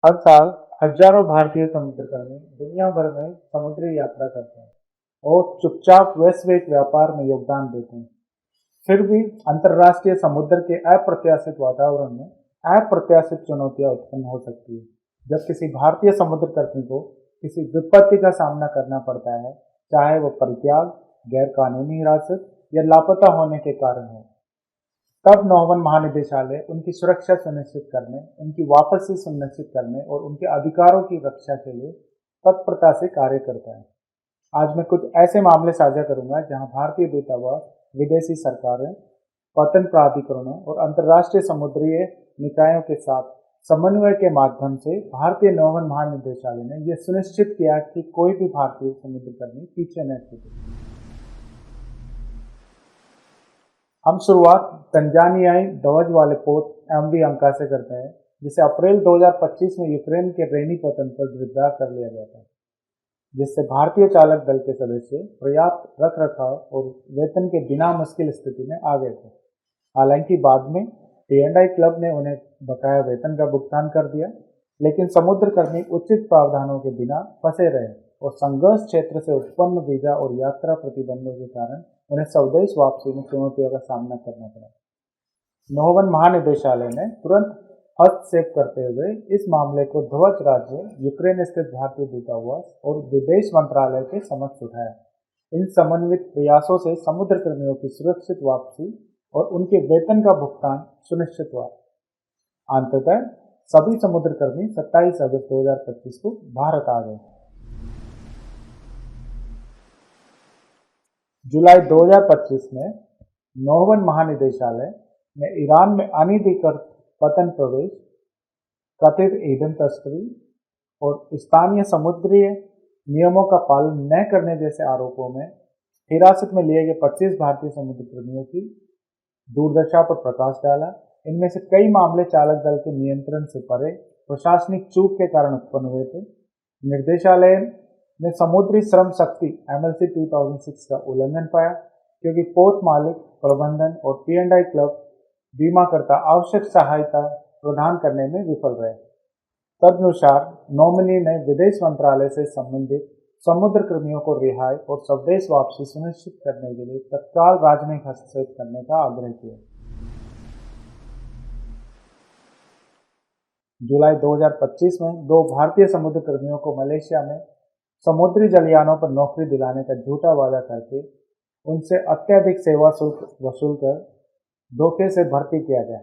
हर साल हजारों भारतीय समुद्रकर्मी दुनिया भर में समुद्री यात्रा करते हैं और चुपचाप वैश्विक व्यापार में योगदान देते हैं। फिर भी अंतर्राष्ट्रीय समुद्र के अप्रत्याशित वातावरण में अप्रत्याशित चुनौतियां उत्पन्न हो सकती है। जब किसी भारतीय समुद्रकर्मी को किसी विपत्ति का सामना करना पड़ता है, चाहे वो परित्याग, गैर कानूनी हिरासत या लापता होने के कारण हो, तब नौवन महानिदेशालय उनकी सुरक्षा सुनिश्चित करने, उनकी वापसी सुनिश्चित करने और उनके अधिकारों की रक्षा के लिए तत्परता से कार्य करता है। आज मैं कुछ ऐसे मामले साझा करूंगा जहां भारतीय दूतावास, विदेशी सरकारें, पतन प्राधिकरणों और अंतर्राष्ट्रीय समुद्रीय निकायों के साथ समन्वय के माध्यम से भारतीय नौवन महानिदेशालय ने यह सुनिश्चित किया कि कोई भी भारतीय समुद्रकर्मी पीछे न छूटे। हम शुरुआत तंजानियाई ध्वज वाले पोत एमवी अंका से करते हैं, जिसे अप्रैल 2025 में यूक्रेन के रेनीपतन पर गिरफ्तार कर लिया गया था, जिससे भारतीय चालक दल के सदस्य पर्याप्त रखरखाव और वेतन के बिना मुश्किल स्थिति में आ गए थे। हालांकि बाद में टी&आई क्लब ने उन्हें बकाया वेतन का भुगतान कर दिया, लेकिन समुद्रकर्मी उचित प्रावधानों के बिना फंसे रहे और संघर्ष क्षेत्र से उत्पन्न वीजा और यात्रा प्रतिबंधों के कारण उन्हें स्वदेश वापसी में चुनौतियों का सामना करना पड़ा। नौवन महानिदेशालय ने तुरंत हस्तक्षेप करते हुए इस मामले को ध्वज राज्य यूक्रेन स्थित भारतीय दूतावास और विदेश मंत्रालय के समक्ष उठाया। इन समन्वित प्रयासों से समुद्रकर्मियों की सुरक्षित वापसी और उनके वेतन का भुगतान सुनिश्चित हुआ। अंततः सभी समुद्रकर्मी 27 अगस्त 2025 को भारत आ गए। जुलाई 2025 में नौवन महानिदेशालय ने ईरान में अनधिकृत पतन प्रवेश, कथित ईंधन तस्करी और स्थानीय समुद्री नियमों का पालन न करने जैसे आरोपों में हिरासत में लिए गए 25 भारतीय समुद्रकर्मियों की दुर्दशा पर प्रकाश डाला। इनमें से कई मामले चालक दल के नियंत्रण से परे प्रशासनिक चूक के कारण उत्पन्न हुए थे। निर्देशालय ने समुद्री श्रम शक्ति MLC 2006 का उल्लंघन पाया, क्योंकि पोर्ट मालिक, प्रबंधन और टी&आई क्लब बीमाकर्ता आवश्यक सहायता प्रदान करने में विफल रहे। तदनुसार नॉमिनी ने विदेश मंत्रालय से संबंधित समुद्रकर्मियों को रिहाई और स्वदेश वापसी सुनिश्चित करने के लिए तत्काल राजनयिक हस्तक्षेप करने का आग्रह किया। जुलाई 2025 में 2 भारतीय समुद्रकर्मियों को मलेशिया में समुद्री जलयानों पर नौकरी दिलाने का झूठा वादा करके उनसे अत्यधिक सेवा शुल्क वसूल कर धोखे से भर्ती किया गया।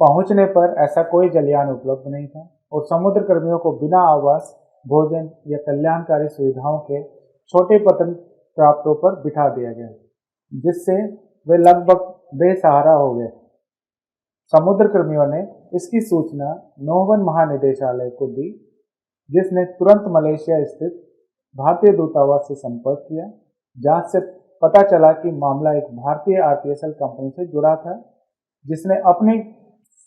पहुंचने पर ऐसा कोई जलयान उपलब्ध नहीं था और समुद्रकर्मियों को बिना आवास, भोजन या कल्याणकारी सुविधाओं के छोटे पतन प्राप्तों पर बिठा दिया गया, जिससे वे लगभग बेसहारा हो गए। समुद्रकर्मियों ने इसकी सूचना नौवन महानिदेशालय को दी, जिसने तुरंत मलेशिया स्थित भारतीय दूतावास से संपर्क किया। जांच से पता चला कि मामला एक भारतीय RPSL कंपनी से जुड़ा था, जिसने अपनी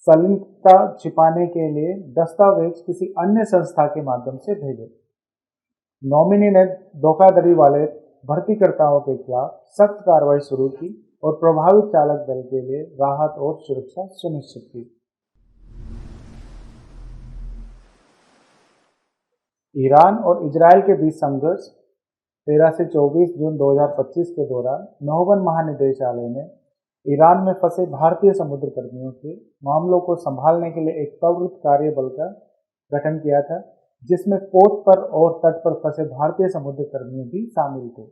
संलिप्तता छिपाने के लिए दस्तावेज किसी अन्य संस्था के माध्यम से भेजे। नॉमिनी ने धोखाधड़ी वाले भर्तीकर्ताओं के खिलाफ सख्त कार्रवाई शुरू की और प्रभावित चालक दल के लिए राहत और सुरक्षा सुनिश्चित की। ईरान और इजरायल के बीच संघर्ष 13 से 24 जून 2025 के दौरान नौवन महानिदेशालय ने ईरान में फंसे भारतीय समुद्रकर्मियों के मामलों को संभालने के लिए एक त्वरित कार्यबल का गठन किया था, जिसमें पोर्ट पर और तट पर फंसे भारतीय समुद्रकर्मी भी शामिल थे,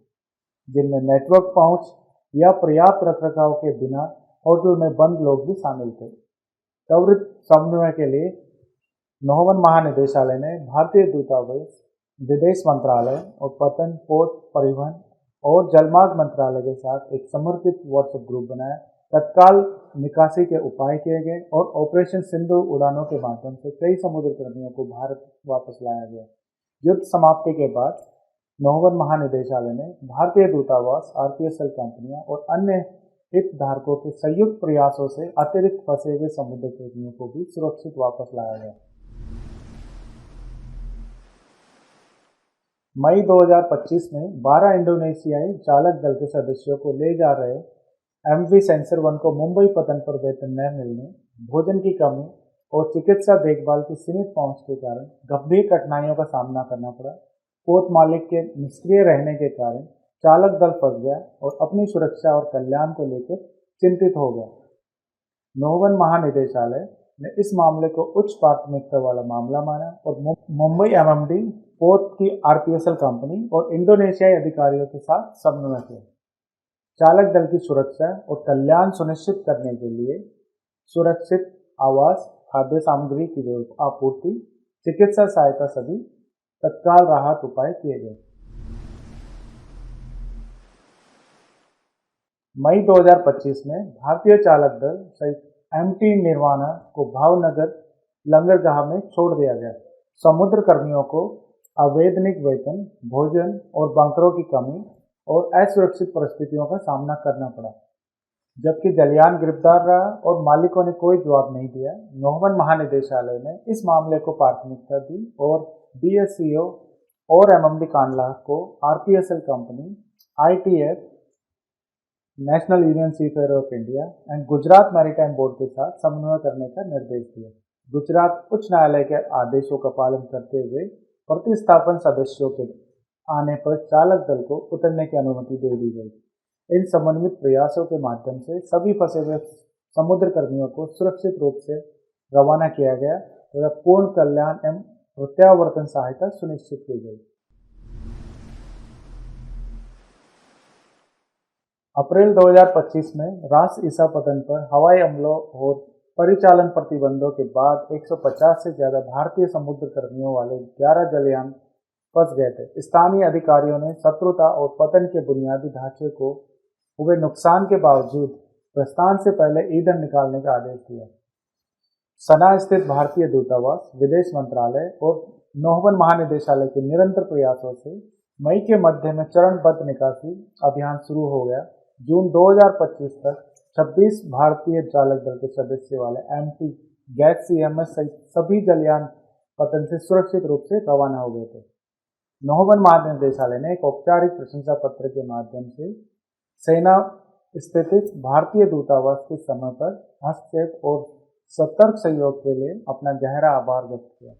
जिनमें नेटवर्क पहुंच या पर्याप्त रखरखाव के बिना होटल में बंद लोग भी शामिल थे। त्वरित समन्वय के लिए नौवन महानिदेशालय ने भारतीय दूतावास, विदेश मंत्रालय और पतन, पोर्ट, परिवहन और जलमार्ग मंत्रालय के साथ एक समर्पित व्हाट्सएप ग्रुप बनाया। तत्काल निकासी के उपाय किए गए और ऑपरेशन सिंधु उड़ानों के माध्यम से कई समुद्रकर्मियों को भारत वापस लाया गया। युद्ध समाप्ति के बाद नौवन महानिदेशालय ने भारतीय दूतावास, RPSL कंपनियां और अन्य हितधारकों के संयुक्त प्रयासों से अतिरिक्त फंसे हुए समुद्रकर्मियों को भी सुरक्षित वापस लाया गया। मई 2025 में 12 इंडोनेशियाई चालक दल के सदस्यों को ले जा रहे MV सेंसर 1 को मुंबई पतन पर वेतन न मिलने, भोजन की कमी और चिकित्सा देखभाल की सीमित पहुंच के कारण गंभीर कठिनाइयों का सामना करना पड़ा। पोत मालिक के निष्क्रिय रहने के कारण चालक दल फंस गया और अपनी सुरक्षा और कल्याण को लेकर चिंतित हो गया। नौवन महानिदेशालय ने इस मामले को उच्च प्राथमिकता वाला मामला माना और मुंबई एमएमडी, पोत की आरपीएसएल कंपनी और इंडोनेशियाई अधिकारियों के साथ समन्वय किया। चालक दल की सुरक्षा और कल्याण सुनिश्चित करने के लिए सुरक्षित आवास, खाद्य सामग्री की आपूर्ति, चिकित्सा सहायता सभी तत्काल राहत उपाय किए गए। मई 2025 में भारतीय चालक दल सहित एमटी निर्वाणा को भावनगर लंगरगाह में छोड़ दिया गया। समुद्र कर्मियों को अवैतनिक वेतन, भोजन और बंकरों की कमी और असुरक्षित परिस्थितियों का सामना करना पड़ा, जबकि जलियान गिरफ्तार रहा और मालिकों ने कोई जवाब नहीं दिया। नौवन महानिदेशालय ने इस मामले को प्राथमिकता दी और डीएससीओ और एमएमडी कांडला को RPSL company, ITF, National Union Seafarer of India and Gujarat Maritime Board के साथ समन्वय करने का निर्देश दिया। गुजरात उच्च न्यायालय के आदेशों का पालन करते हुए प्रतिस्थापन सदस्यों के आने पर चालक दल को उतरने की अनुमति दे दी गई। इन समन्वित प्रयासों के माध्यम से सभी फंसे हुए समुद्र कर्मियों को सुरक्षित रूप से रवाना किया गया तथा पूर्ण कल्याण एवं प्रत्यावर्तन सहायता सुनिश्चित की गई। अप्रैल 2025 में रास ईसा पतन पर हवाई हमलों और परिचालन प्रतिबंधों के बाद 150 से ज्यादा भारतीय समुद्र कर्मियों वाले 11 जलयान फंस गए थे। स्थानीय अधिकारियों ने शत्रुता और पतन के बुनियादी ढांचे को हुए नुकसान के बावजूद प्रस्थान से पहले ईंधन निकालने का आदेश दिया। सना स्थित भारतीय दूतावास, विदेश मंत्रालय और नौवन महानिदेशालय के निरंतर प्रयासों से मई के मध्य में चरणबद्ध निकासी अभियान शुरू हो गया। जून 2025 तक 26 भारतीय चालक दल के सदस्य वाले एमटी, गैस सीएमएस सहित सभी जलयान पतन से सुरक्षित रूप से रवाना हो गए थे। नौवन महानिदेशालय ने एक औपचारिक प्रशंसा पत्र के माध्यम से सेना स्थित भारतीय दूतावास के समय पर हस्तक्षेप और सतर्क सहयोग के लिए अपना गहरा आभार व्यक्त किया।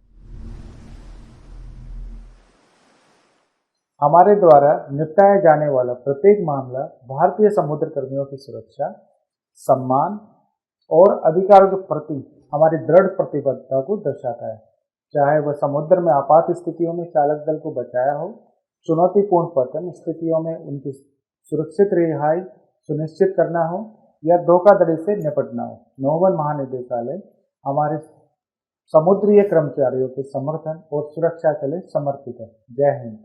हमारे द्वारा निपटाया जाने वाला प्रत्येक मामला भारतीय समुद्र कर्मियों की सुरक्षा, सम्मान और अधिकारों के प्रति हमारी दृढ़ प्रतिबद्धता को दर्शाता है। चाहे वह समुद्र में आपात स्थितियों में चालक दल को बचाया हो, चुनौतीपूर्ण पतन स्थितियों में उनकी सुरक्षित रिहाई सुनिश्चित करना हो या धोखाधड़ी से निपटना हो, नौवन महानिदेशालय हमारे समुद्रीय कर्मचारियों के समर्थन और सुरक्षा के लिए समर्पित है। जय हिंद।